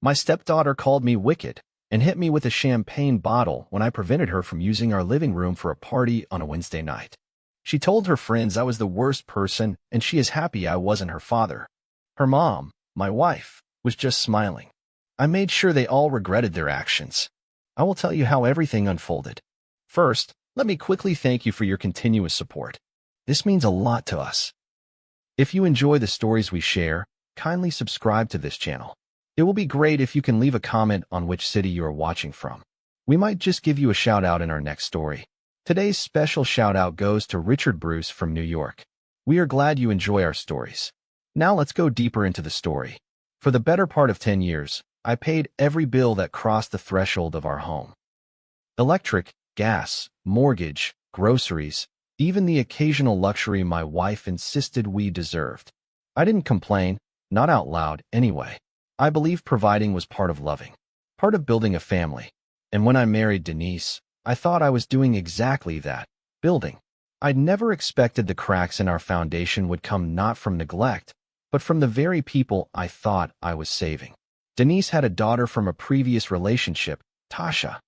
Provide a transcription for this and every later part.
My stepdaughter called me wicked and hit me with a champagne bottle when I prevented her from using our living room for a party on a Wednesday night. She told her friends I was the worst person and she is happy I wasn't her father. Her mom, my wife, was just smiling. I made sure they all regretted their actions. I will tell you how everything unfolded. First, let me quickly thank you for your continuous support. This means a lot to us. If you enjoy the stories we share, kindly subscribe to this channel. It will be great if you can leave a comment on which city you are watching from. We might just give you a shout out in our next story. Today's special shout out goes to Richard Bruce from New York. We are glad you enjoy our stories. Now let's go deeper into the story. For the better part of 10 years, I paid every bill that crossed the threshold of our home. Electric, gas, mortgage, groceries, even the occasional luxury my wife insisted we deserved. I didn't complain, not out loud anyway. I believe providing was part of loving, part of building a family. And when I married Denise, I thought I was doing exactly that, building. I'd never expected the cracks in our foundation would come not from neglect, but from the very people I thought I was saving. Denise had a daughter from a previous relationship, Tasha.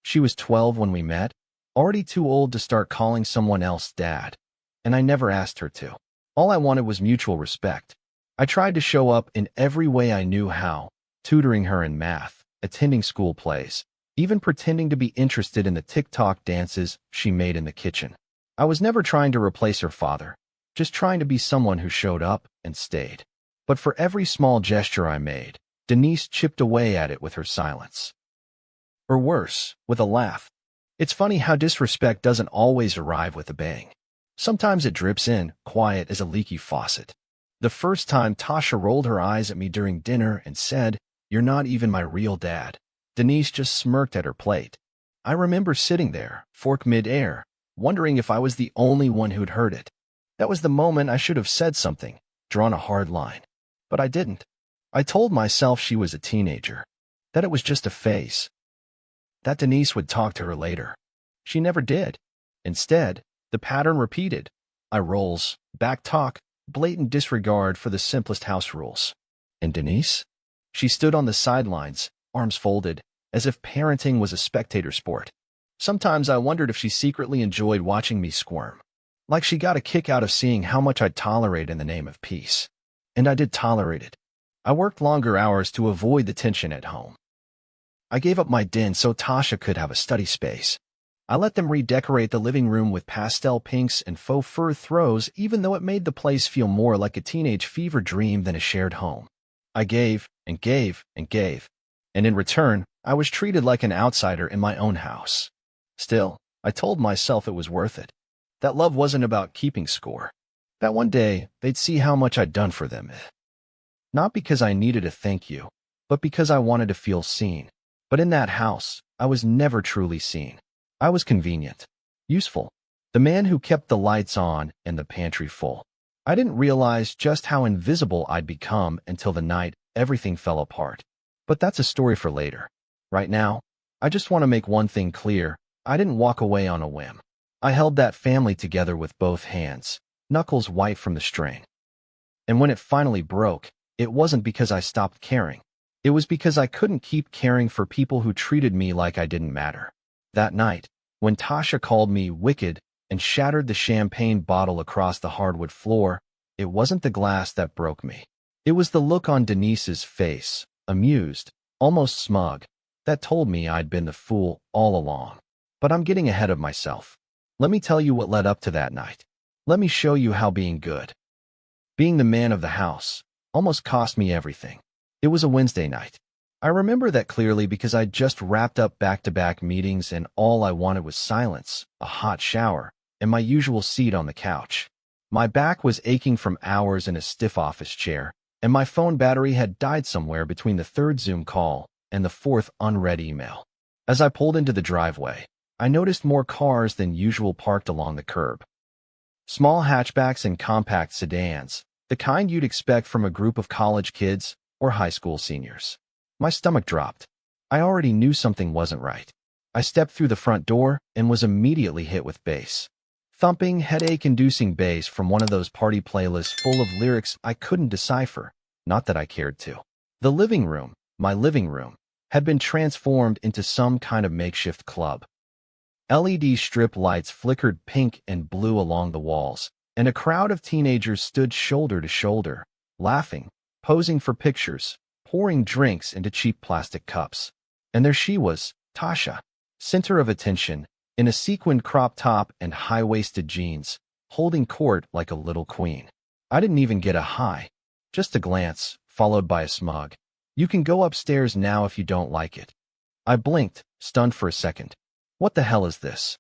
She was 12 when we met, already too old to start calling someone else dad, and I never asked her to. All I wanted was mutual respect. I tried to show up in every way I knew how, tutoring her in math, attending school plays, even pretending to be interested in the TikTok dances she made in the kitchen. I was never trying to replace her father, just trying to be someone who showed up and stayed. But for every small gesture I made, Denise chipped away at it with her silence. Or worse, with a laugh. It's funny how disrespect doesn't always arrive with a bang. Sometimes it drips in, quiet as a leaky faucet. The first time Tasha rolled her eyes at me during dinner and said, "You're not even my real dad," Denise just smirked at her plate. I remember sitting there, fork mid-air, wondering if I was the only one who'd heard it. That was the moment I should have said something, drawn a hard line. But I didn't. I told myself she was a teenager, that it was just a phase, that Denise would talk to her later. She never did. Instead, the pattern repeated. Eye rolls, back talk, blatant disregard for the simplest house rules. And Denise? She stood on the sidelines, arms folded, as if parenting was a spectator sport. Sometimes I wondered if she secretly enjoyed watching me squirm. Like she got a kick out of seeing how much I'd tolerate in the name of peace. And I did tolerate it. I worked longer hours to avoid the tension at home. I gave up my den so Tasha could have a study space. I let them redecorate the living room with pastel pinks and faux fur throws, even though it made the place feel more like a teenage fever dream than a shared home. I gave and gave and gave, and in return, I was treated like an outsider in my own house. Still, I told myself it was worth it. That love wasn't about keeping score. That one day, they'd see how much I'd done for them. Not because I needed a thank you, but because I wanted to feel seen. But in that house, I was never truly seen. I was convenient, useful, the man who kept the lights on and the pantry full. I didn't realize just how invisible I'd become until the night everything fell apart. But that's a story for later. Right now, I just want to make one thing clear. I didn't walk away on a whim. I held that family together with both hands, knuckles white from the strain. And when it finally broke, it wasn't because I stopped caring. It was because I couldn't keep caring for people who treated me like I didn't matter. That night, when Tasha called me wicked and shattered the champagne bottle across the hardwood floor, it wasn't the glass that broke me. It was the look on Denise's face, amused, almost smug, that told me I'd been the fool all along. But I'm getting ahead of myself. Let me tell you what led up to that night. Let me show you how being good, being the man of the house, almost cost me everything. It was a Wednesday night. I remember that clearly because I'd just wrapped up back-to-back meetings and all I wanted was silence, a hot shower, and my usual seat on the couch. My back was aching from hours in a stiff office chair, and my phone battery had died somewhere between the third Zoom call and the fourth unread email. As I pulled into the driveway, I noticed more cars than usual parked along the curb. Small hatchbacks and compact sedans, the kind you'd expect from a group of college kids or high school seniors. My stomach dropped. I already knew something wasn't right. I stepped through the front door and was immediately hit with bass. Thumping, headache-inducing bass from one of those party playlists full of lyrics I couldn't decipher, not that I cared to. The living room, my living room, had been transformed into some kind of makeshift club. LED strip lights flickered pink and blue along the walls, and a crowd of teenagers stood shoulder to shoulder, laughing, posing for pictures, pouring drinks into cheap plastic cups. And there she was, Tasha, center of attention, in a sequined crop top and high-waisted jeans, holding court like a little queen. I didn't even get a hi, just a glance, followed by a smug, "You can go upstairs now if you don't like it." I blinked, stunned for a second. "What the hell is this?"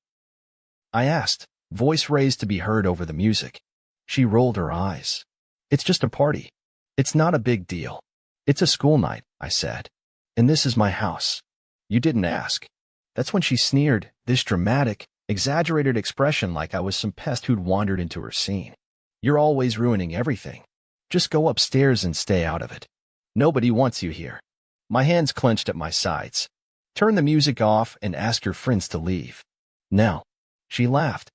I asked, voice raised to be heard over the music. She rolled her eyes. "It's just a party. It's not a big deal. It's a school night," I said. "And this is my house. You didn't ask." That's when she sneered, this dramatic, exaggerated expression like I was some pest who'd wandered into her scene. "You're always ruining everything. Just go upstairs and stay out of it. Nobody wants you here." My hands clenched at my sides. "Turn the music off and ask your friends to leave." "Now." She laughed.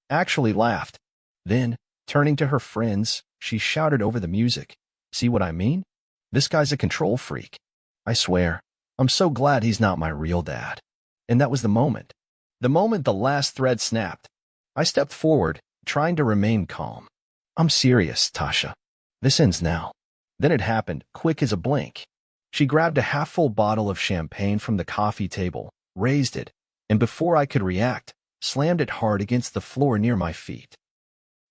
Actually laughed. Then, turning to her friends, she shouted over the music, "See what I mean? This guy's a control freak. I swear, I'm so glad he's not my real dad." And that was the moment. The moment the last thread snapped. I stepped forward, trying to remain calm. "I'm serious, Tasha. This ends now." Then it happened, quick as a blink. She grabbed a half-full bottle of champagne from the coffee table, raised it, and before I could react, slammed it hard against the floor near my feet.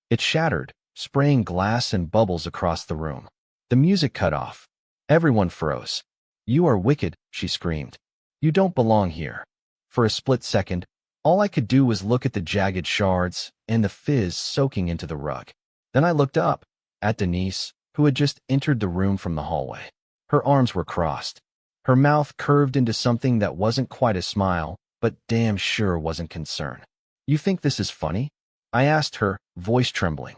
It shattered, spraying glass and bubbles across the room. The music cut off. Everyone froze. "You are wicked," she screamed. "You don't belong here." For a split second, all I could do was look at the jagged shards and the fizz soaking into the rug. Then I looked up, at Denise, who had just entered the room from the hallway. Her arms were crossed. Her mouth curved into something that wasn't quite a smile, but damn sure wasn't concern. "You think this is funny?" I asked her, voice trembling.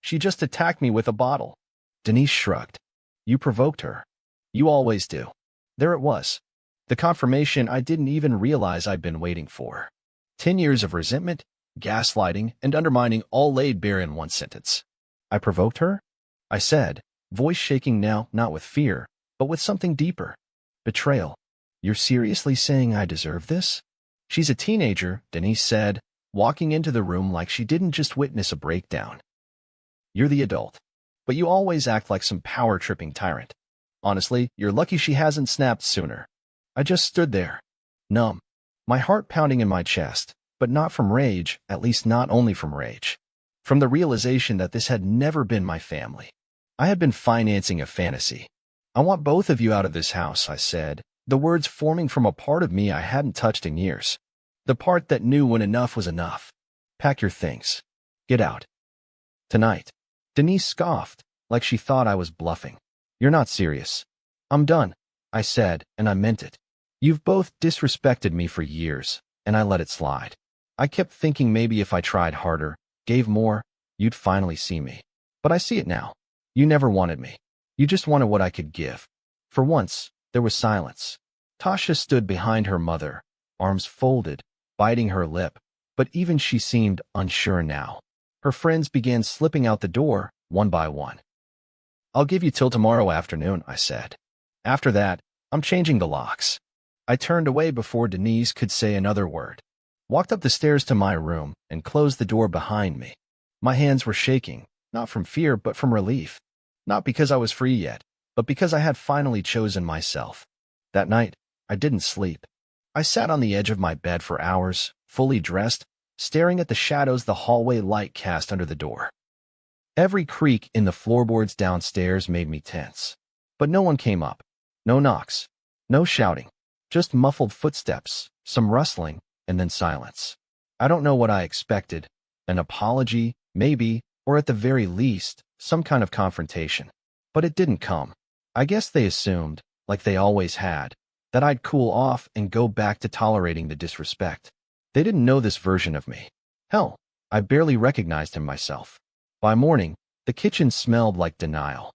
"She just attacked me with a bottle." Denise shrugged. "You provoked her. You always do." There it was. The confirmation I didn't even realize I'd been waiting for. 10 years of resentment, gaslighting, and undermining all laid bare in one sentence. "I provoked her?" I said, voice shaking now, not with fear, but with something deeper. "Betrayal. You're seriously saying I deserve this?" "She's a teenager," Denise said, walking into the room like she didn't just witness a breakdown. "You're the adult. But you always act like some power-tripping tyrant. Honestly, you're lucky she hasn't snapped sooner." I just stood there, numb, my heart pounding in my chest, but not from rage, at least not only from rage. From the realization that this had never been my family. I had been financing a fantasy. "I want both of you out of this house," I said, the words forming from a part of me I hadn't touched in years. The part that knew when enough was enough. "Pack your things. Get out. Tonight." Denise scoffed, like she thought I was bluffing. "You're not serious." "I'm done," I said, and I meant it. "You've both disrespected me for years, and I let it slide. I kept thinking maybe if I tried harder, gave more, you'd finally see me. But I see it now. You never wanted me. You just wanted what I could give." For once, there was silence. Tasha stood behind her mother, arms folded, biting her lip, but even she seemed unsure now. Her friends began slipping out the door, one by one. "I'll give you till tomorrow afternoon," I said. "After that, I'm changing the locks." I turned away before Denise could say another word, walked up the stairs to my room, and closed the door behind me. My hands were shaking, not from fear but from relief. Not because I was free yet, but because I had finally chosen myself. That night, I didn't sleep. I sat on the edge of my bed for hours, fully dressed, staring at the shadows the hallway light cast under the door. Every creak in the floorboards downstairs made me tense. But no one came up. No knocks. No shouting. Just muffled footsteps, some rustling, and then silence. I don't know what I expected. An apology, maybe, or at the very least, some kind of confrontation. But it didn't come. I guess they assumed, like they always had, that I'd cool off and go back to tolerating the disrespect. They didn't know this version of me. Hell, I barely recognized him myself. By morning, the kitchen smelled like denial.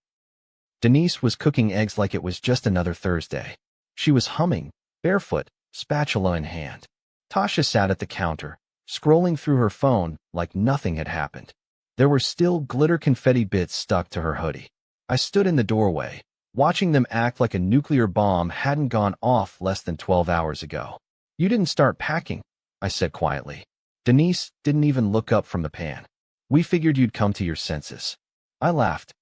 Denise was cooking eggs like it was just another Thursday. She was humming, barefoot, spatula in hand. Tasha sat at the counter, scrolling through her phone like nothing had happened. There were still glitter confetti bits stuck to her hoodie. I stood in the doorway, watching them act like a nuclear bomb hadn't gone off less than 12 hours ago. You didn't start packing, I said quietly. Denise didn't even look up from the pan. We figured you'd come to your senses. I laughed.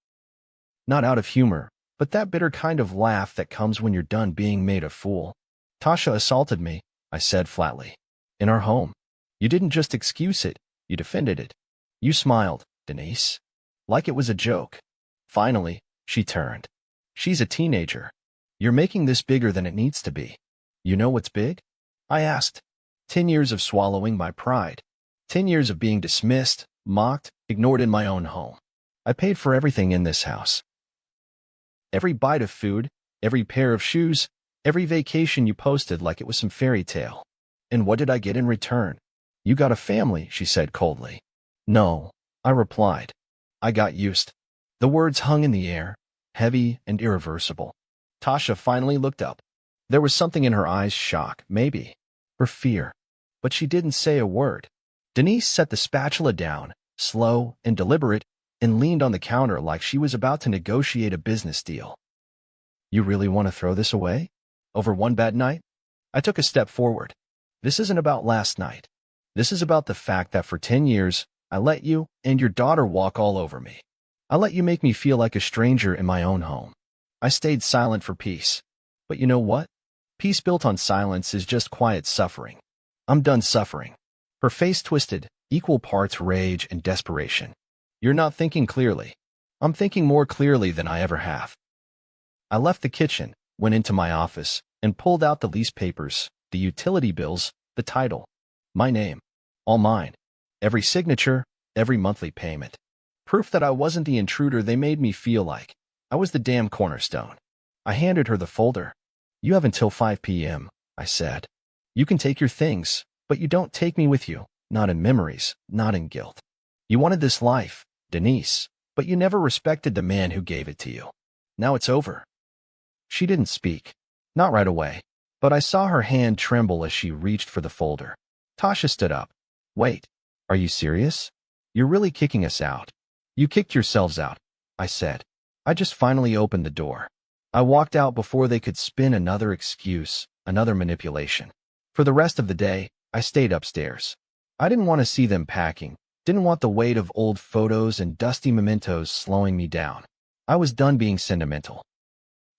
Not out of humor, but that bitter kind of laugh that comes when you're done being made a fool. Tasha assaulted me, I said flatly. In our home. You didn't just excuse it, you defended it. You smiled, Denise. Like it was a joke. Finally, she turned. She's a teenager. You're making this bigger than it needs to be. You know what's big? I asked. 10 years of swallowing my pride. 10 years of being dismissed, mocked, ignored in my own home. I paid for everything in this house. Every bite of food, every pair of shoes, every vacation you posted like it was some fairy tale. And what did I get in return? You got a family, she said coldly. No, I replied. I got used. The words hung in the air, heavy and irreversible. Tasha finally looked up. There was something in her eyes, shock, maybe, or fear. But she didn't say a word. Denise set the spatula down, slow and deliberate, and leaned on the counter like she was about to negotiate a business deal. You really want to throw this away? Over one bad night? I took a step forward. This isn't about last night. This is about the fact that for 10 years, I let you and your daughter walk all over me. I let you make me feel like a stranger in my own home. I stayed silent for peace. But you know what? Peace built on silence is just quiet suffering. I'm done suffering. Her face twisted, equal parts rage and desperation. You're not thinking clearly. I'm thinking more clearly than I ever have. I left the kitchen, went into my office, and pulled out the lease papers, the utility bills, the title. My name. All mine. Every signature, every monthly payment. Proof that I wasn't the intruder they made me feel like. I was the damn cornerstone. I handed her the folder. You have until 5 p.m., I said. You can take your things, but you don't take me with you, not in memories, not in guilt. You wanted this life, Denise, but you never respected the man who gave it to you. Now it's over. She didn't speak. Not right away, but I saw her hand tremble as she reached for the folder. Tasha stood up. Wait, are you serious? You're really kicking us out. You kicked yourselves out, I said. I just finally opened the door. I walked out before they could spin another excuse, another manipulation. For the rest of the day, I stayed upstairs. I didn't want to see them packing, didn't want the weight of old photos and dusty mementos slowing me down. I was done being sentimental.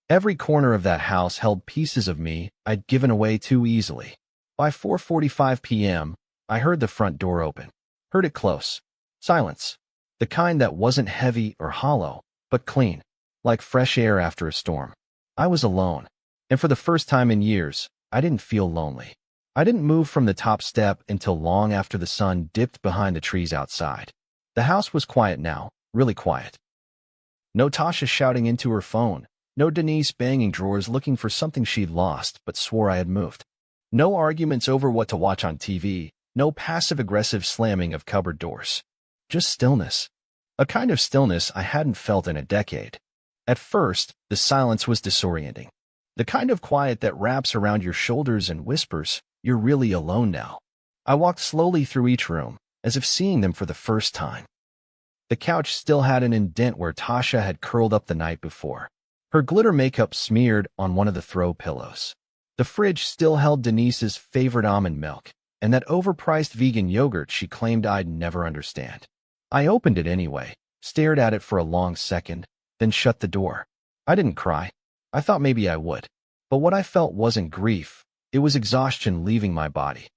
Every corner of that house held pieces of me I'd given away too easily. By 4:45 p.m., I heard the front door open. Heard it close. Silence. The kind that wasn't heavy or hollow, but clean, like fresh air after a storm. I was alone, and for the first time in years, I didn't feel lonely. I didn't move from the top step until long after the sun dipped behind the trees outside. The house was quiet now, really quiet. No Tasha shouting into her phone, no Denise banging drawers looking for something she'd lost but swore I had moved. No arguments over what to watch on TV, no passive-aggressive slamming of cupboard doors. Just stillness. A kind of stillness I hadn't felt in a decade. At first, the silence was disorienting. The kind of quiet that wraps around your shoulders and whispers, you're really alone now. I walked slowly through each room, as if seeing them for the first time. The couch still had an indent where Tasha had curled up the night before. Her glitter makeup smeared on one of the throw pillows. The fridge still held Denise's favorite almond milk, and that overpriced vegan yogurt she claimed I'd never understand. I opened it anyway, stared at it for a long second, then shut the door. I didn't cry. I thought maybe I would. But what I felt wasn't grief. It was exhaustion leaving my body.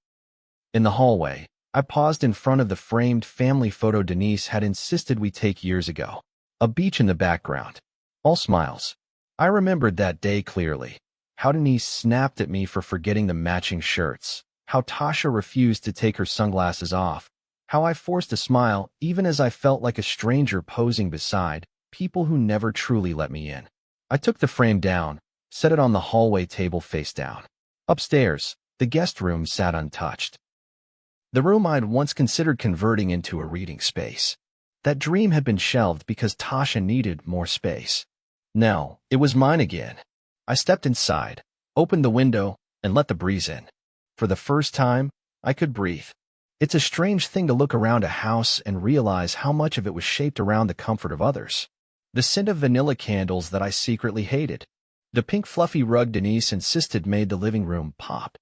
In the hallway, I paused in front of the framed family photo Denise had insisted we take years ago. A beach in the background. All smiles. I remembered that day clearly. How Denise snapped at me for forgetting the matching shirts. How Tasha refused to take her sunglasses off. How I forced a smile even as I felt like a stranger posing beside people who never truly let me in. I took the frame down, set it on the hallway table face down. Upstairs, the guest room sat untouched. The room I'd once considered converting into a reading space. That dream had been shelved because Tasha needed more space. Now, it was mine again. I stepped inside, opened the window, and let the breeze in. For the first time, I could breathe. It's a strange thing to look around a house and realize how much of it was shaped around the comfort of others. The scent of vanilla candles that I secretly hated. The pink fluffy rug Denise insisted made the living room pop.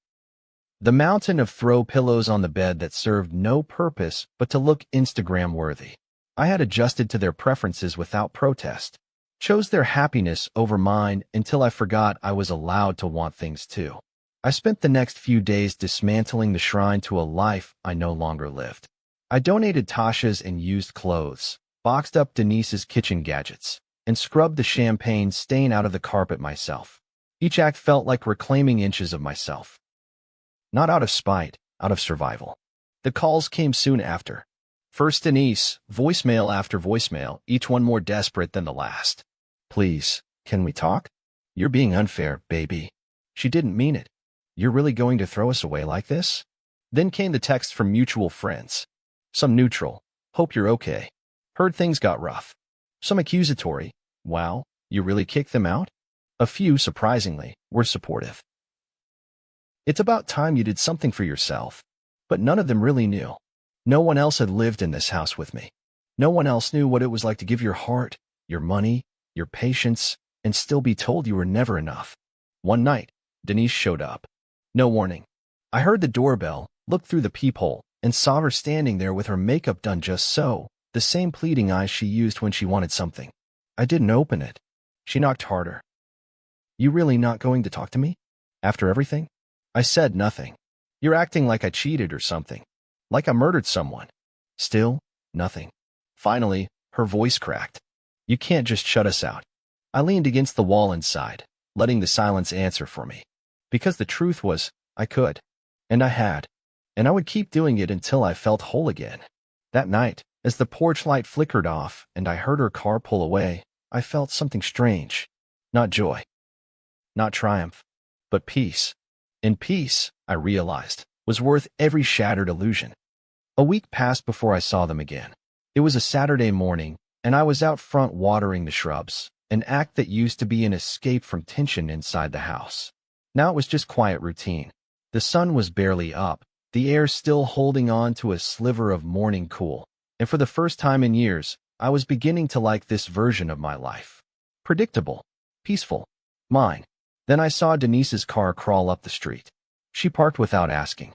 The mountain of throw pillows on the bed that served no purpose but to look Instagram-worthy. I had adjusted to their preferences without protest. Chose their happiness over mine until I forgot I was allowed to want things too. I spent the next few days dismantling the shrine to a life I no longer lived. I donated Tasha's and used clothes, boxed up Denise's kitchen gadgets, and scrubbed the champagne stain out of the carpet myself. Each act felt like reclaiming inches of myself. Not out of spite, out of survival. The calls came soon after. First Denise, voicemail after voicemail, each one more desperate than the last. Please, can we talk? You're being unfair, baby. She didn't mean it. You're really going to throw us away like this? Then came the text from mutual friends. Some neutral. Hope you're okay. Heard things got rough. Some accusatory. Wow, you really kicked them out? A few, surprisingly, were supportive. It's about time you did something for yourself. But none of them really knew. No one else had lived in this house with me. No one else knew what it was like to give your heart, your money, your patience, and still be told you were never enough. One night, Denise showed up. No warning. I heard the doorbell, looked through the peephole, and saw her standing there with her makeup done just so, the same pleading eyes she used when she wanted something. I didn't open it. She knocked harder. You really not going to talk to me? After everything? I said nothing. You're acting like I cheated or something. Like I murdered someone. Still, nothing. Finally, her voice cracked. You can't just shut us out. I leaned against the wall inside, letting the silence answer for me. Because the truth was, I could. And I had. And I would keep doing it until I felt whole again. That night, as the porch light flickered off and I heard her car pull away, I felt something strange. Not joy. Not triumph. But peace. And peace, I realized, was worth every shattered illusion. A week passed before I saw them again. It was a Saturday morning, and I was out front watering the shrubs, an act that used to be an escape from tension inside the house. Now it was just quiet routine. The sun was barely up, the air still holding on to a sliver of morning cool, and for the first time in years, I was beginning to like this version of my life. Predictable. Peaceful. Mine. Then I saw Denise's car crawl up the street. She parked without asking.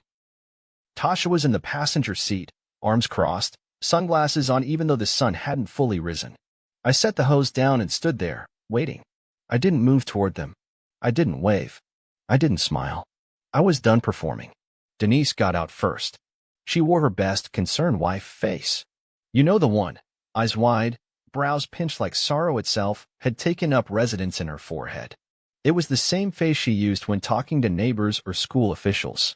Tasha was in the passenger seat, arms crossed, sunglasses on even though the sun hadn't fully risen. I set the hose down and stood there, waiting. I didn't move toward them. I didn't wave. I didn't smile. I was done performing. Denise got out first. She wore her best concerned wife face. You know the one. Eyes wide, brows pinched like sorrow itself, had taken up residence in her forehead. It was the same face she used when talking to neighbors or school officials.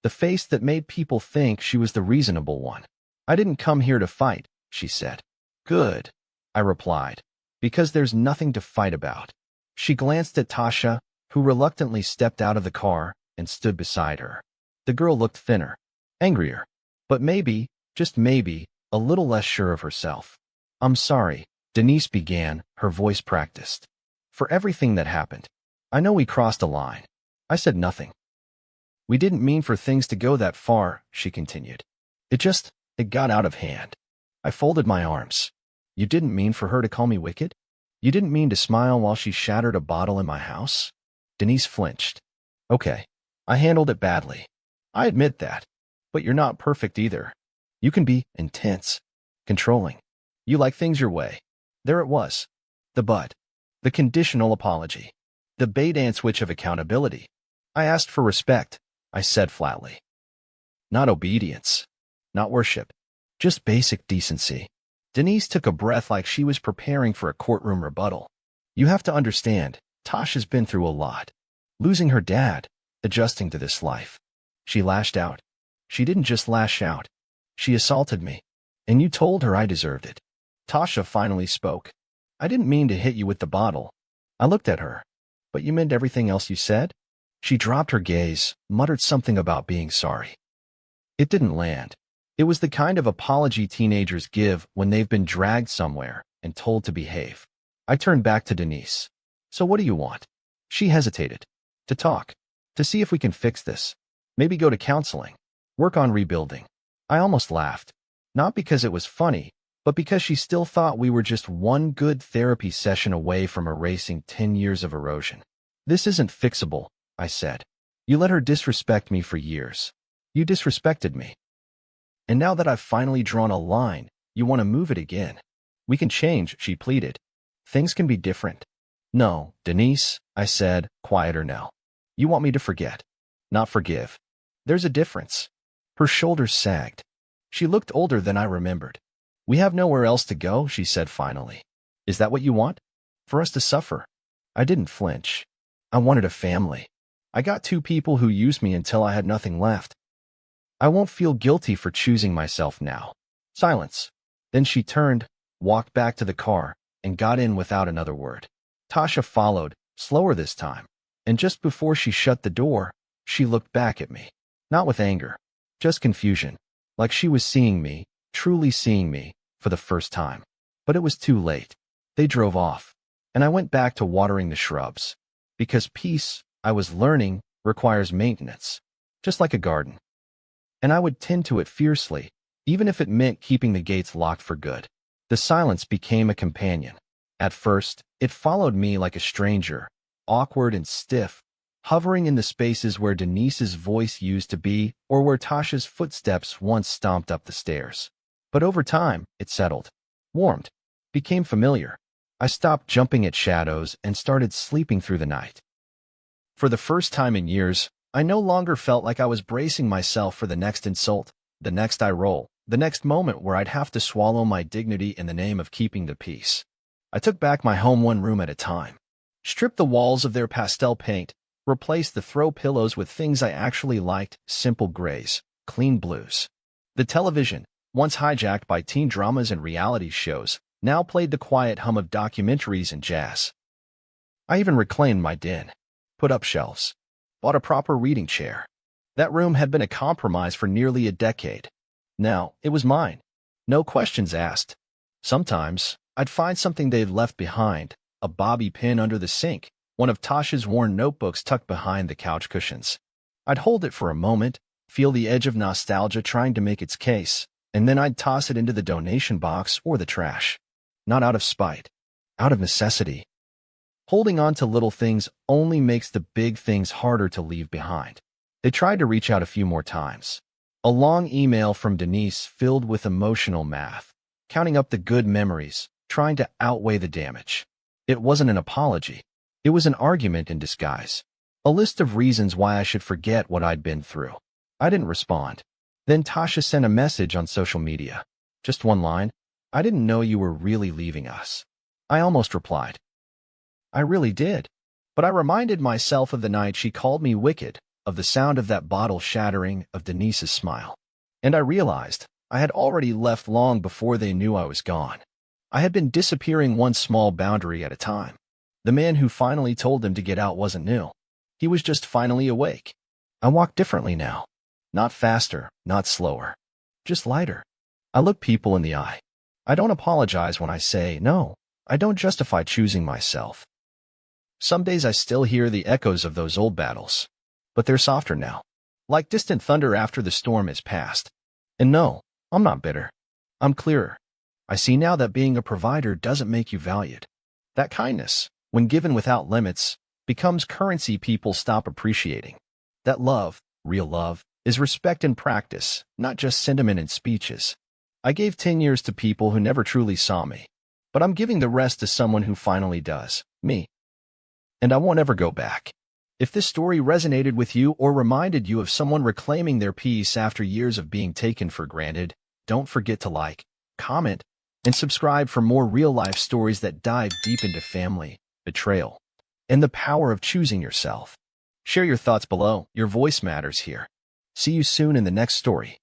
The face that made people think she was the reasonable one. I didn't come here to fight, she said. Good, I replied, because there's nothing to fight about. She glanced at Tasha, who reluctantly stepped out of the car and stood beside her. The girl looked thinner, angrier, but maybe, just maybe, a little less sure of herself. I'm sorry, Denise began, her voice practiced. For everything that happened. I know we crossed a line. I said nothing. We didn't mean for things to go that far, she continued. It got out of hand. I folded my arms. You didn't mean for her to call me wicked? You didn't mean to smile while she shattered a bottle in my house? Denise flinched. Okay, I handled it badly. I admit that. But you're not perfect either. You can be intense, controlling. You like things your way. There it was. The but. The conditional apology. The bait and switch of accountability. I asked for respect, I said flatly. Not obedience. Not worship. Just basic decency. Denise took a breath like she was preparing for a courtroom rebuttal. You have to understand, Tasha's been through a lot. Losing her dad, adjusting to this life. She lashed out. She didn't just lash out. She assaulted me. And you told her I deserved it. Tasha finally spoke. I didn't mean to hit you with the bottle. I looked at her. But you meant everything else you said? She dropped her gaze, muttered something about being sorry. It didn't land. It was the kind of apology teenagers give when they've been dragged somewhere and told to behave. I turned back to Denise. So what do you want? She hesitated. To talk. To see if we can fix this. Maybe go to counseling. Work on rebuilding. I almost laughed. Not because it was funny, but because she still thought we were just one good therapy session away from erasing 10 years of erosion. This isn't fixable, I said. You let her disrespect me for years. You disrespected me. And now that I've finally drawn a line, you want to move it again. We can change, she pleaded. Things can be different. No, Denise, I said, quieter now. You want me to forget, not forgive. There's a difference. Her shoulders sagged. She looked older than I remembered. We have nowhere else to go, she said finally. Is that what you want? For us to suffer? I didn't flinch. I wanted a family. I got two people who used me until I had nothing left. I won't feel guilty for choosing myself now. Silence. Then she turned, walked back to the car, and got in without another word. Tasha followed, slower this time, and just before she shut the door, she looked back at me. Not with anger, just confusion, like she was seeing me, truly seeing me, for the first time. But it was too late. They drove off, and I went back to watering the shrubs. Because peace, I was learning, requires maintenance, just like a garden. And I would tend to it fiercely, even if it meant keeping the gates locked for good. The silence became a companion. At first, it followed me like a stranger, awkward and stiff, hovering in the spaces where Denise's voice used to be or where Tasha's footsteps once stomped up the stairs. But over time, it settled, warmed, became familiar. I stopped jumping at shadows and started sleeping through the night. For the first time in years, I no longer felt like I was bracing myself for the next insult, the next eye roll, the next moment where I'd have to swallow my dignity in the name of keeping the peace. I took back my home one room at a time, stripped the walls of their pastel paint, replaced the throw pillows with things I actually liked, simple grays, clean blues. The television, once hijacked by teen dramas and reality shows, now played the quiet hum of documentaries and jazz. I even reclaimed my den, put up shelves, bought a proper reading chair. That room had been a compromise for nearly a decade. Now, it was mine. No questions asked. Sometimes, I'd find something they'd left behind, a bobby pin under the sink, one of Tasha's worn notebooks tucked behind the couch cushions. I'd hold it for a moment, feel the edge of nostalgia trying to make its case, and then I'd toss it into the donation box or the trash. Not out of spite, out of necessity. Holding on to little things only makes the big things harder to leave behind. They tried to reach out a few more times. A long email from Denise filled with emotional math, counting up the good memories, trying to outweigh the damage. It wasn't an apology. It was an argument in disguise. A list of reasons why I should forget what I'd been through. I didn't respond. Then Tasha sent a message on social media. Just one line. I didn't know you were really leaving us. I almost replied. I really did. But I reminded myself of the night she called me wicked, of the sound of that bottle shattering, of Denise's smile. And I realized I had already left long before they knew I was gone. I had been disappearing one small boundary at a time. The man who finally told them to get out wasn't new. He was just finally awake. I walk differently now. Not faster, not slower. Just lighter. I look people in the eye. I don't apologize when I say no. I don't justify choosing myself. Some days I still hear the echoes of those old battles, but they're softer now, like distant thunder after the storm is past. And no, I'm not bitter. I'm clearer. I see now that being a provider doesn't make you valued. That kindness, when given without limits, becomes currency people stop appreciating. That love, real love, is respect in practice, not just sentiment in speeches. I gave 10 years to people who never truly saw me, but I'm giving the rest to someone who finally does, me. And I won't ever go back. If this story resonated with you or reminded you of someone reclaiming their peace after years of being taken for granted, don't forget to like, comment, and subscribe for more real-life stories that dive deep into family, betrayal, and the power of choosing yourself. Share your thoughts below. Your voice matters here. See you soon in the next story.